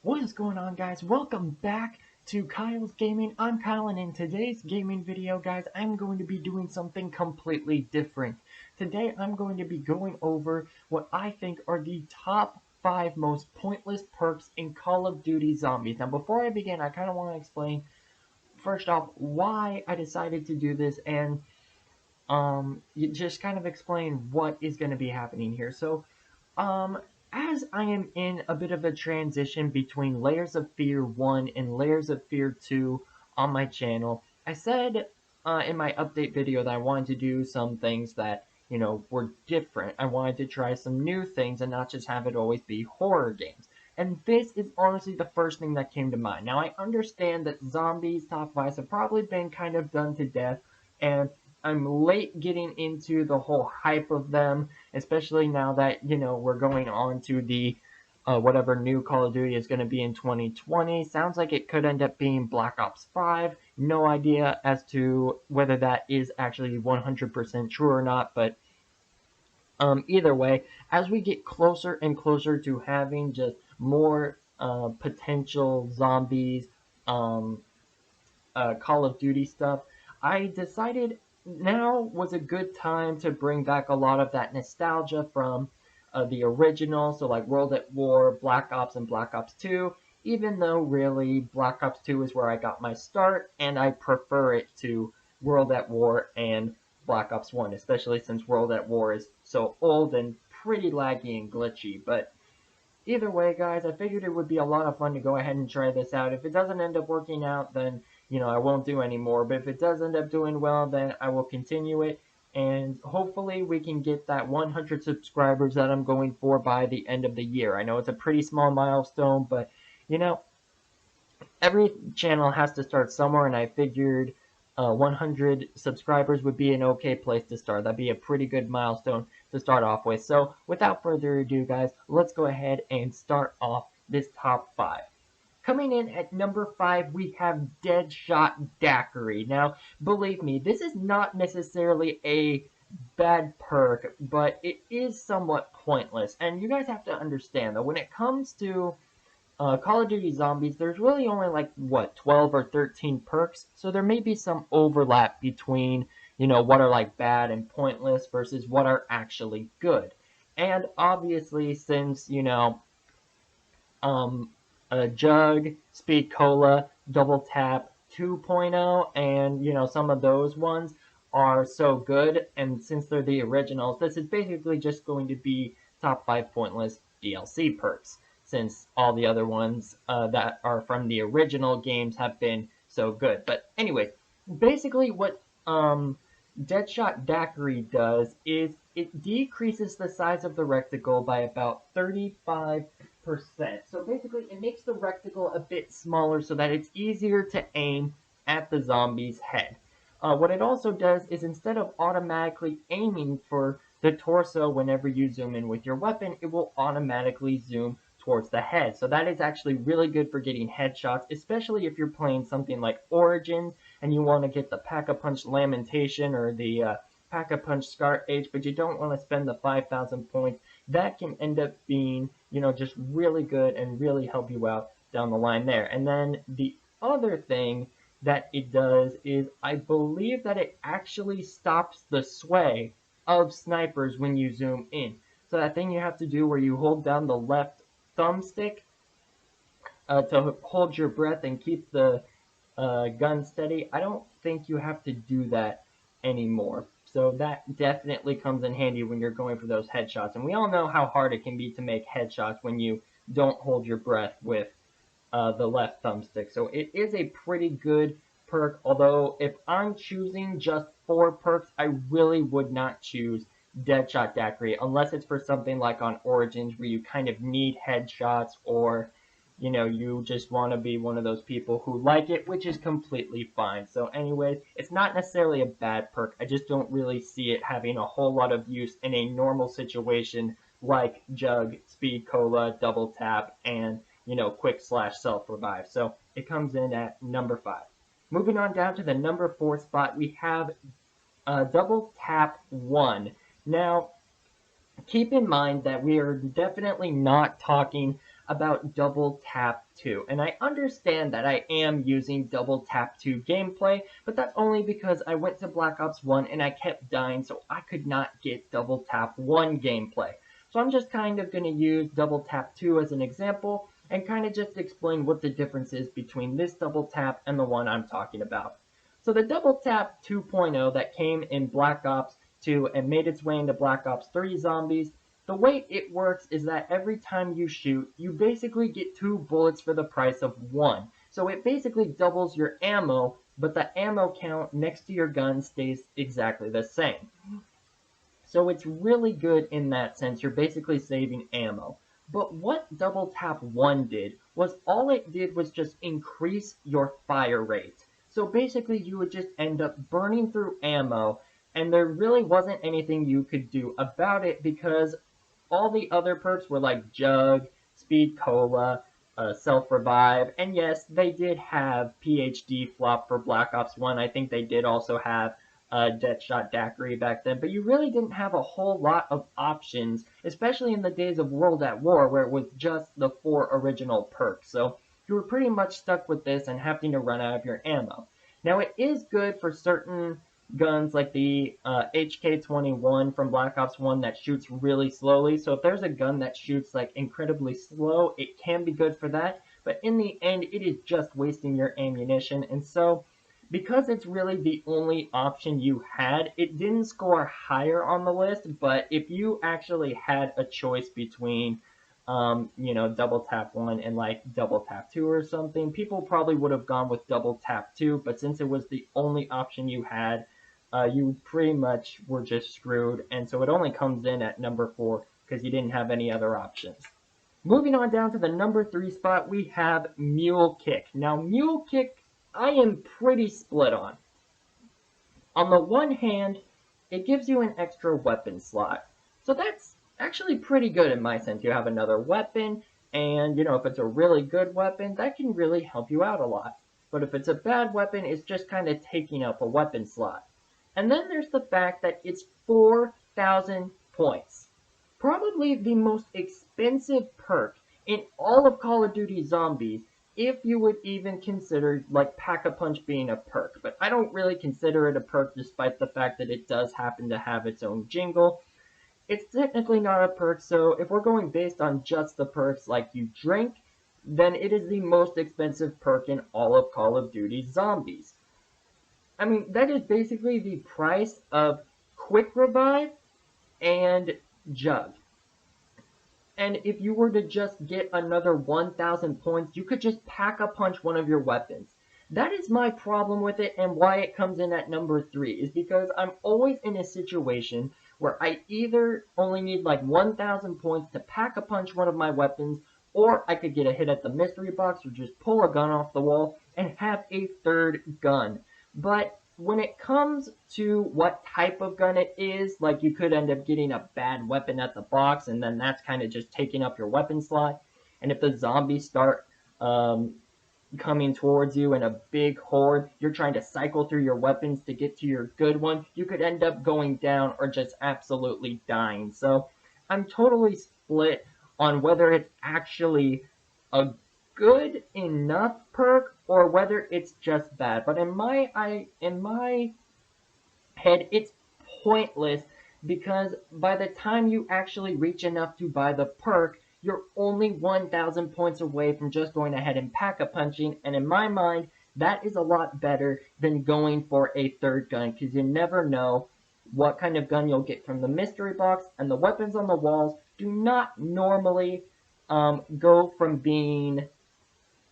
What is going on, guys? Welcome back to Kyle's Gaming. I'm Kyle, and in today's gaming video, guys, I'm going to be doing something completely different. Today, I'm going to be going over what I think are the top 5 most pointless perks in Call of Duty Zombies. Now, before I begin, I kind of want to explain, first off, why I decided to do this, and just kind of explain what is going to be happening here. Um, as I am in a bit of a transition between Layers of Fear 1 and Layers of Fear 2 on my channel, I said in my update video that I wanted to do some things that, were different. I wanted to try some new things and not just have it always be horror games. And this is honestly the first thing that came to mind. Now, I understand that zombies top 5 have probably been kind of done to death, and I'm late getting into the whole hype of them, especially now that, we're going on to the whatever new Call of Duty is going to be in 2020. Sounds like it could end up being Black Ops 5. No idea as to whether that is actually 100% true or not, but either way, as we get closer and closer to having just more potential zombies, um, Call of Duty stuff, I decided now was a good time to bring back a lot of that nostalgia from the original, so like World at War, Black Ops, and Black Ops 2, even though really Black Ops 2 is where I got my start, and I prefer it to World at War and Black Ops 1, especially since World at War is so old and pretty laggy and glitchy. But either way, guys, I figured it would be a lot of fun to go ahead and try this out. If it doesn't end up working out, then, I won't do any more. But if it does end up doing well, then I will continue it. And hopefully we can get that 100 subscribers that I'm going for by the end of the year. I know it's a pretty small milestone, but, you know, every channel has to start somewhere, and I figured 100 subscribers would be an okay place to start. That'd be a pretty good milestone to start off with. So without further ado, guys, let's go ahead and start off this top 5. Coming in at number 5, we have Deadshot Daiquiri. Now, believe me, this is not necessarily a bad perk, but it is somewhat pointless. And you guys have to understand that when it comes to Call of Duty Zombies, there's really only like, what, 12 or 13 perks? So there may be some overlap between, what are like bad and pointless versus what are actually good. And obviously, since, um, Jug, Speed Cola, Double Tap 2.0, and, some of those ones are so good, and since they're the originals, this is basically just going to be top 5 pointless DLC perks, since all the other ones that are from the original games have been so good. But anyway, basically what Deadshot Daiquiri does is it decreases the size of the rectangle by about 35%. So basically, it makes the rectangle a bit smaller so that it's easier to aim at the zombie's head. What it also does is instead of automatically aiming for the torso whenever you zoom in with your weapon, it will automatically zoom towards the head. So that is actually really good for getting headshots, especially if you're playing something like Origins and you want to get the Pack-a-Punch Lamentation or the Pack-a-Punch Scar H, but you don't want to spend the 5,000 points. That can end up being, just really good and really help you out down the line there. And then the other thing that it does is I believe that it actually stops the sway of snipers when you zoom in. So that thing you have to do where you hold down the left thumbstick to hold your breath and keep the gun steady, I don't think you have to do that anymore. So that definitely comes in handy when you're going for those headshots. And we all know how hard it can be to make headshots when you don't hold your breath with the left thumbstick. So it is a pretty good perk, although if I'm choosing just 4 perks, I really would not choose Deadshot Daiquiri unless it's for something like on Origins where you kind of need headshots, or you just want to be one of those people who like it, which is completely fine. So anyways, it's not necessarily a bad perk. I just don't really see it having a whole lot of use in a normal situation like Jug, Speed Cola, Double Tap, and quick slash self revive. So it comes in at number 5. Moving on down to the number 4 spot, we have Double Tap 1. Now, keep in mind that we are definitely not talking about Double Tap 2. And I understand that I am using Double Tap 2 gameplay, but that's only because I went to Black Ops 1 and I kept dying, so I could not get Double Tap 1 gameplay. So I'm just kind of going to use Double Tap 2 as an example and kind of just explain what the difference is between this Double Tap and the one I'm talking about. So the Double Tap 2.0 that came in Black Ops 2 and made its way into Black Ops 3 Zombies, the way it works is that every time you shoot, you basically get 2 bullets for the price of 1. So it basically doubles your ammo, but the ammo count next to your gun stays exactly the same. So it's really good in that sense. You're basically saving ammo. But what Double Tap 1 did was all it did was just increase your fire rate. So basically you would just end up burning through ammo, and there really wasn't anything you could do about it because all the other perks were like Jug, Speed Cola, Self-Revive, and yes, they did have PhD flop for Black Ops 1. I think they did also have Deadshot Daiquiri back then, but you really didn't have a whole lot of options, especially in the days of World at War, where it was just the 4 original perks. So you were pretty much stuck with this and having to run out of your ammo. Now it is good for certain guns like the HK-21 from Black Ops 1 that shoots really slowly. So if there's a gun that shoots like incredibly slow, it can be good for that. But in the end, it is just wasting your ammunition. And so because it's really the only option you had, it didn't score higher on the list. But if you actually had a choice between Double Tap 1 and like Double Tap 2 or something, people probably would have gone with Double Tap 2, but since it was the only option you had, you pretty much were just screwed, and so it only comes in at number 4 because you didn't have any other options. Moving on down to the number 3 spot, we have Mule Kick. Now, Mule Kick, I am pretty split on. On the one hand, it gives you an extra weapon slot. So that's actually pretty good in my sense. You have another weapon, and if it's a really good weapon, that can really help you out a lot. But if it's a bad weapon, it's just kind of taking up a weapon slot. And then there's the fact that it's 4,000 points. Probably the most expensive perk in all of Call of Duty Zombies, if you would even consider like Pack-a-Punch being a perk. But I don't really consider it a perk despite the fact that it does happen to have its own jingle. It's technically not a perk, so if we're going based on just the perks like you drink, then it is the most expensive perk in all of Call of Duty Zombies. I mean, that is basically the price of Quick Revive and Jug. And if you were to just get another 1,000 points, you could just Pack-a-Punch one of your weapons. That is my problem with it, and why it comes in at number 3, is because I'm always in a situation where I either only need like 1,000 points to Pack-a-Punch one of my weapons, or I could get a hit at the mystery box or just pull a gun off the wall and have a third gun. But when it comes to what type of gun it is, like you could end up getting a bad weapon at the box, and then that's kind of just taking up your weapon slot. And if the zombies start coming towards you in a big horde, you're trying to cycle through your weapons to get to your good one, you could end up going down or just absolutely dying. So I'm totally split on whether it's actually a good enough perk or whether it's just bad. But in my head, it's pointless because by the time you actually reach enough to buy the perk, you're only 1,000 points away from just going ahead and Pack-a-Punching, and in my mind, that is a lot better than going for a third gun, because you never know what kind of gun you'll get from the mystery box, and the weapons on the walls do not normally go from being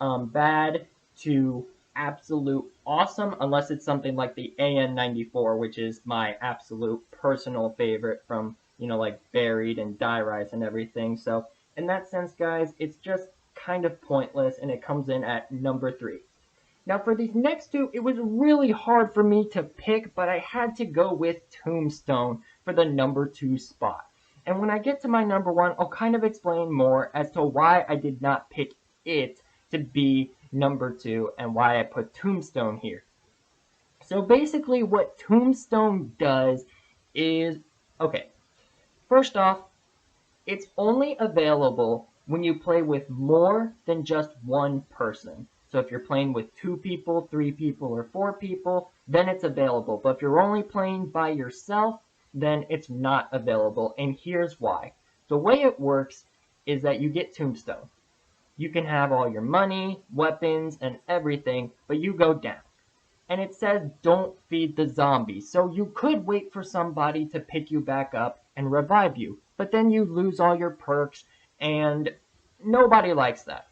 bad to absolute awesome, unless it's something like the AN-94, which is my absolute personal favorite from, like Buried and Die Rise and everything. So in that sense, guys, it's just kind of pointless, and it comes in at number 3. Now for these next two, it was really hard for me to pick, but I had to go with Tombstone for the number 2 spot. And when I get to my number 1, I'll kind of explain more as to why I did not pick it to be number 2 and why I put Tombstone here. So basically what Tombstone does is, okay, first off, it's only available when you play with more than just one person. So if you're playing with 2 people, 3 people, or 4 people, then it's available. But if you're only playing by yourself, then it's not available. And here's why. The way it works is that you get Tombstone. You can have all your money, weapons, and everything, but you go down. And it says don't feed the zombies. So you could wait for somebody to pick you back up and revive you. But then you lose all your perks, and nobody likes that.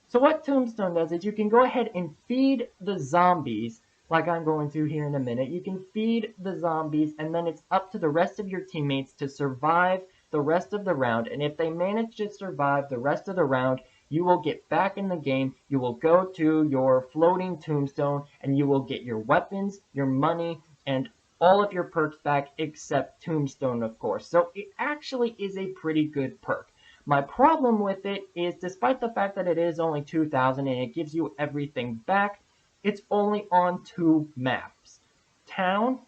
So what Tombstone does is you can go ahead and feed the zombies, like I'm going to here in a minute. You can feed the zombies, and then it's up to the rest of your teammates to survive the rest of the round. And if they manage to survive the rest of the round, you will get back in the game. You will go to your floating tombstone, and you will get your weapons, your money, and all of your perks back except Tombstone, of course. So it actually is a pretty good perk. My problem with it is, despite the fact that it is only 2,000 and it gives you everything back, it's only on 2 maps, Town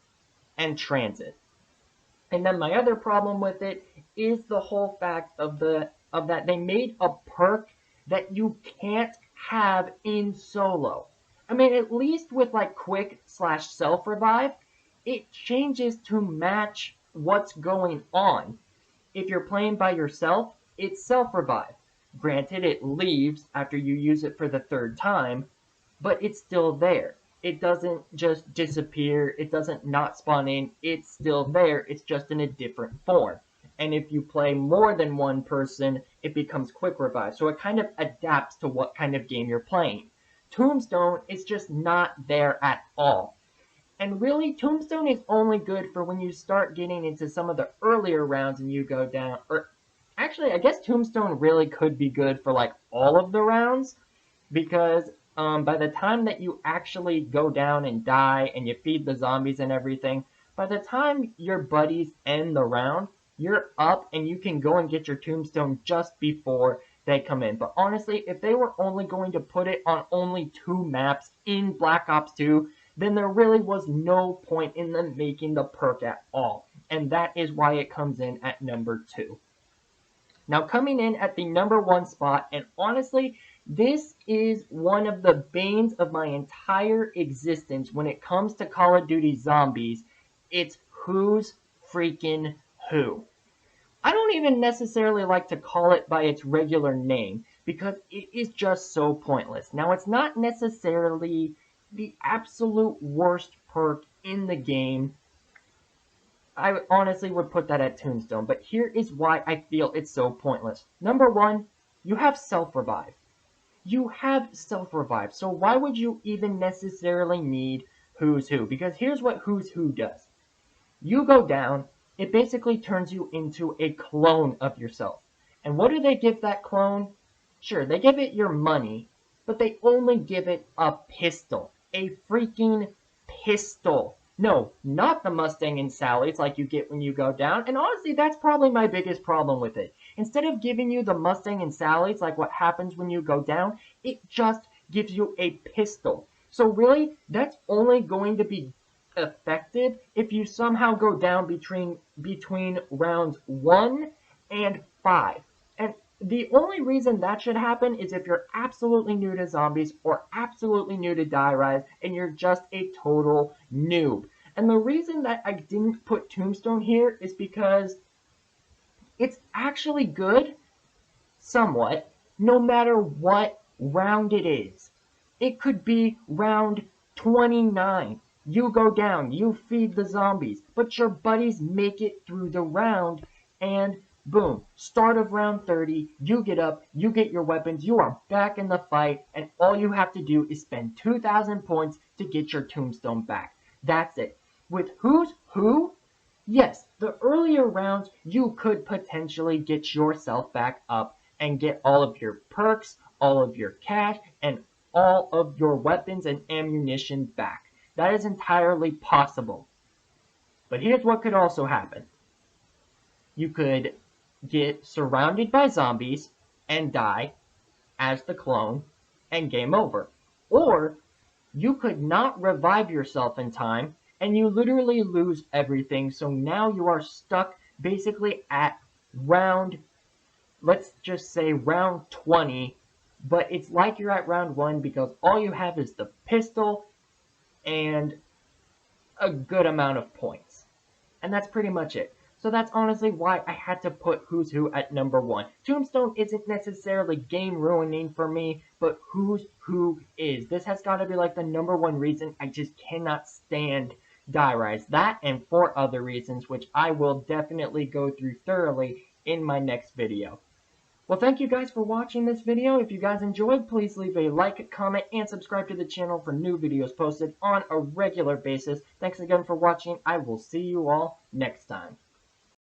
and Transit. And then my other problem with it is the whole fact of that they made a perk that you can't have in solo. I mean, at least with like quick/self-revive, it changes to match what's going on. If you're playing by yourself, it's self-revive. Granted, it leaves after you use it for the 3rd time, but it's still there. It doesn't just disappear. It doesn't not spawn in. It's still there. It's just in a different form. And if you play more than one person, it becomes quick revive. So it kind of adapts to what kind of game you're playing. Tombstone is just not there at all. And really, Tombstone is only good for when you start getting into some of the earlier rounds and you go down. Or actually, I guess Tombstone really could be good for like all of the rounds, because by the time that you actually go down and die and you feed the zombies and everything, by the time your buddies end the round, you're up and you can go and get your Tombstone just before they come in. But honestly, if they were only going to put it on only 2 maps in Black Ops 2, then there really was no point in them making the perk at all. And that is why it comes in at number 2. Now coming in at the number 1 spot, and honestly, this is one of the banes of my entire existence when it comes to Call of Duty Zombies, it's Who's Freaking Who. I don't even necessarily like to call it by its regular name, because it is just so pointless. Now, it's not necessarily the absolute worst perk in the game. I honestly would put that at Tombstone, but here is why I feel it's so pointless. Number 1, you have self-revive. You have self-revive, so why would you even necessarily need Who's Who? Because here's what Who's Who does. You go down, it basically turns you into a clone of yourself. And what do they give that clone? Sure, they give it your money, but they only give it a pistol. A freaking pistol. No, not the Mustang and Sally's like you get when you go down. And honestly, that's probably my biggest problem with it. Instead of giving you the Mustang and Sally's like what happens when you go down, it just gives you a pistol. So really, that's only going to be effective if you somehow go down between rounds 1 and 5. And the only reason that should happen is if you're absolutely new to zombies or absolutely new to Die Rise and you're just a total noob. And the reason that I didn't put Tombstone here is because it's actually good, somewhat, no matter what round it is. It could be round 29. You go down, you feed the zombies, but your buddies make it through the round, and boom, start of round 30, you get up, you get your weapons, you are back in the fight, and all you have to do is spend 2,000 points to get your Tombstone back. That's it. With Who's Who, yes, the earlier rounds, you could potentially get yourself back up and get all of your perks, all of your cash, and all of your weapons and ammunition back. That is entirely possible. But here's what could also happen. You could get surrounded by zombies and die as the clone and game over. Or you could not revive yourself in time and you literally lose everything. So now you are stuck basically at round let's just say round 20, but it's like you're at round 1 because all you have is the pistol and a good amount of points. And that's pretty much it. So that's honestly why I had to put Who's Who at number 1. Tombstone isn't necessarily game ruining for me, but Who's Who is. This has got to be like the number 1 reason I just cannot stand Die Rise. That and 4 other reasons, which I will definitely go through thoroughly in my next video. Well, thank you guys for watching this video. If you guys enjoyed, please leave a like, comment, and subscribe to the channel for new videos posted on a regular basis. Thanks again for watching. I will see you all next time.